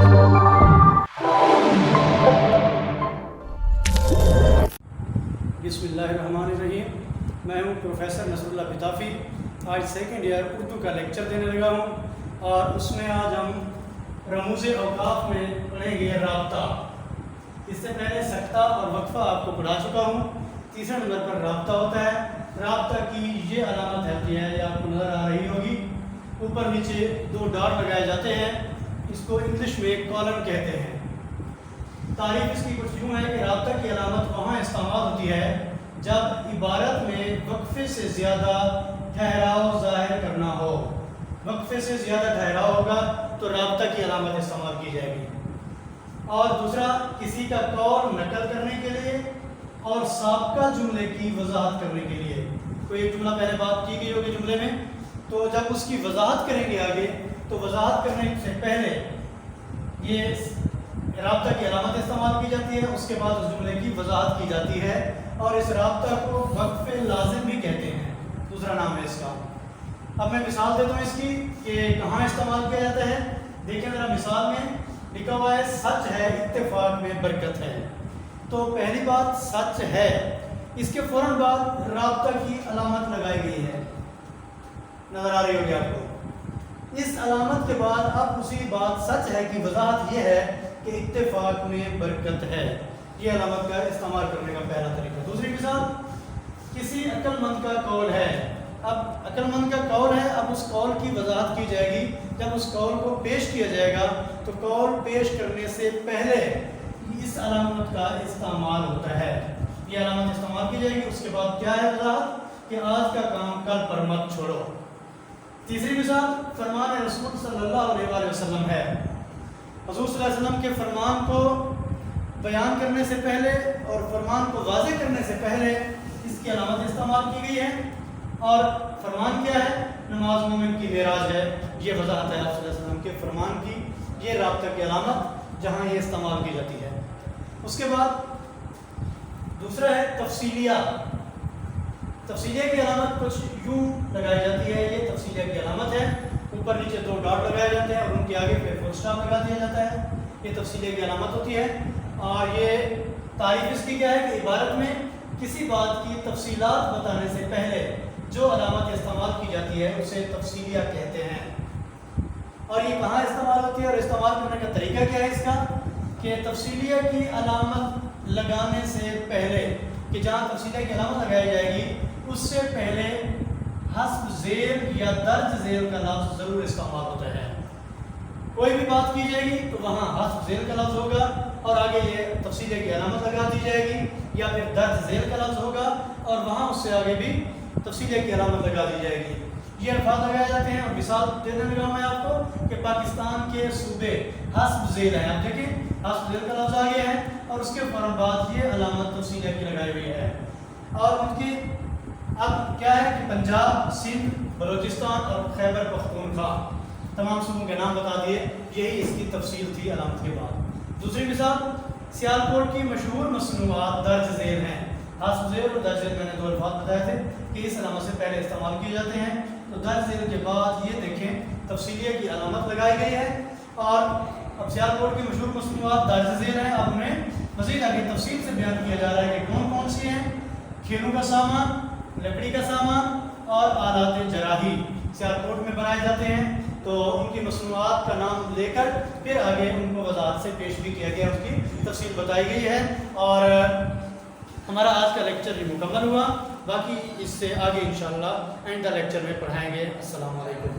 بسم اللہ الرحمن الرحیم. میں ہوں پروفیسر نصر اللہ بطافی. آج سیکنڈ ایئر اردو کا لیکچر دینے لگا ہوں اور اس میں آج ہم رموز اوقاف میں پڑھیں گے رابطہ. اس سے پہلے سکتہ اور وقفہ آپ کو پڑھا چکا ہوں. تیسرے نمبر پر رابطہ ہوتا ہے. رابطہ کی یہ علامت ہوتی ہے، یہ آپ کو نظر آ رہی ہوگی، اوپر نیچے دو ڈاٹ لگائے جاتے ہیں. اس کو انگلش میں کالم کہتے ہیں. تعریف اس کی کچھ یوں ہے کہ رابطہ کی علامت وہاں استعمال ہوتی ہے جب عبارت میں وقفے سے زیادہ ٹھہراؤ ظاہر کرنا ہو. وقفے سے زیادہ ٹھہراؤ ہوگا تو رابطہ کی علامت استعمال کی جائے گی. اور دوسرا، کسی کا قول نقل کرنے کے لیے اور سابقہ جملے کی وضاحت کرنے کے لیے. کوئی ایک جملہ پہلے بات کی گئی ہوگی جملے میں، تو جب اس کی وضاحت کریں گے آگے تو وضاحت کرنے سے پہلے یہ رابطہ کی علامت استعمال کی جاتی ہے. اس کے بعد اس جملے کی وضاحت کی جاتی ہے اور اس رابطہ کو وقف لازم بھی کہتے ہیں، دوسرا نام ہے اس کا. اب میں مثال دیتا ہوں اس کی کہ کہاں استعمال کیا جاتا ہے. دیکھیں ذرا مثال میں لکھا ہوا ہے سچ ہے اتفاق میں برکت ہے. تو پہلی بات سچ ہے، اس کے فوراً بعد رابطہ کی علامت لگائی گئی ہے، نظر آ رہی ہوگی آپ کو. اس علامت کے بعد اب اسی بات سچ ہے کی وضاحت یہ ہے کہ اتفاق میں برکت ہے. یہ علامت کا استعمال کرنے کا پہلا طریقہ. دوسری مثال، کسی عقل مند کا قول ہے. اب عقل مند کا قول ہے، اب اس قول کی وضاحت کی جائے گی. جب اس قول کو پیش کیا جائے گا تو قول پیش کرنے سے پہلے اس علامت کا استعمال ہوتا ہے. یہ علامت استعمال کی جائے گی. اس کے بعد کیا ہے وضاحت کہ آج کا کام کل پر مت چھوڑو. تیسری مثال فرمان رسول صلی اللہ علیہ وآلہ وسلم ہے. حضور صلی اللہ علیہ وسلم کے فرمان کو بیان کرنے سے پہلے اور فرمان کو واضح کرنے سے پہلے اس کی علامت استعمال کی گئی ہے. اور فرمان کیا ہے؟ نماز مومن کی معراج ہے. یہ وضاحت ہے آپ صلی اللہ علیہ وسلم کے فرمان کی. یہ رابطہ کی علامت جہاں یہ استعمال کی جاتی ہے. اس کے بعد دوسرا ہے تفصیلیہ. تفصیلیہ کی علامت کچھ یوں لگائی جاتی ہے. یہ تفصیلیہ کی علامت ہے. اوپر نیچے دو ڈاٹ لگائے جاتے ہیں اور ان کے آگے پھر فل اسٹاپ لگا دیا جاتا ہے. یہ تفصیلیہ کی علامت ہوتی ہے. اور یہ تعریف اس کی کیا ہے کہ عبارت میں کسی بات کی تفصیلات بتانے سے پہلے جو علامت استعمال کی جاتی ہے اسے تفصیلیہ کہتے ہیں. اور یہ کہاں استعمال ہوتی ہے اور استعمال کرنے کا طریقہ کیا ہے اس کا کہ تفصیلیہ کی علامت لگانے سے پہلے، کہ جہاں تفصیلیہ کی علامت لگائی جائے گی اس سے پہلے حسب ذیل یا درج ذیل کا لفظ ضرور استعمال ہوتا ہے. کوئی بھی بات کی جائے گی تو وہاں حسب ذیل کا لفظ ہوگا اور آگے یہ تفصیلیہ کی علامت لگا دی جائے گی، یا پھر درج ذیل کا لفظ ہوگا اور وہاں اس سے آگے بھی تفصیلیہ کی علامت لگا دی جائے گی. یہ الفاظ لگائے جاتے ہیں. اور مثال دینے لگا میں آپ کو کہ پاکستان کے صوبے حسب ذیل ہیں. آپ دیکھیں حسب ذیل کا لفظ آگے ہے اور اس کے فوراً بعد یہ علامت تفصیلیہ کی لگائی ہوئی ہے. اور ان کی اب کیا ہے کہ پنجاب، سندھ، بلوچستان اور خیبر پختونخوا تمام صوبوں کے نام بتا دیے. یہی اس کی تفصیل تھی علامت کے بعد. دوسری مثال، سیالکوٹ کی مشہور مصنوعات درج ذیل ہیں. حسب ذیل اور درج ذیل میں نے دو الفاظ بتائے تھے کہ اس علامت سے پہلے استعمال کیے جاتے ہیں. تو درج ذیل کے بعد یہ دیکھیں تفصیلیہ کی علامت لگائی گئی ہے. اور اب سیالکوٹ کی مشہور مصنوعات درج ذیل ہیں. اب انہیں مزید آگے تفصیل سے بیان کیا جا رہا ہے کہ کون کون سی ہیں. کھیلوں کا سامان، لکڑی کا سامان اور آلات جراحی سیالکوٹ میں بنائے جاتے ہیں. تو ان کی مصنوعات کا نام لے کر پھر آگے ان کو وضاحت سے پیش بھی کیا گیا، اس کی تفصیل بتائی گئی ہے. اور ہمارا آج کا لیکچر بھی مکمل ہوا. باقی اس سے آگے انشاءاللہ آئندہ لیکچر میں پڑھائیں گے. السلام علیکم.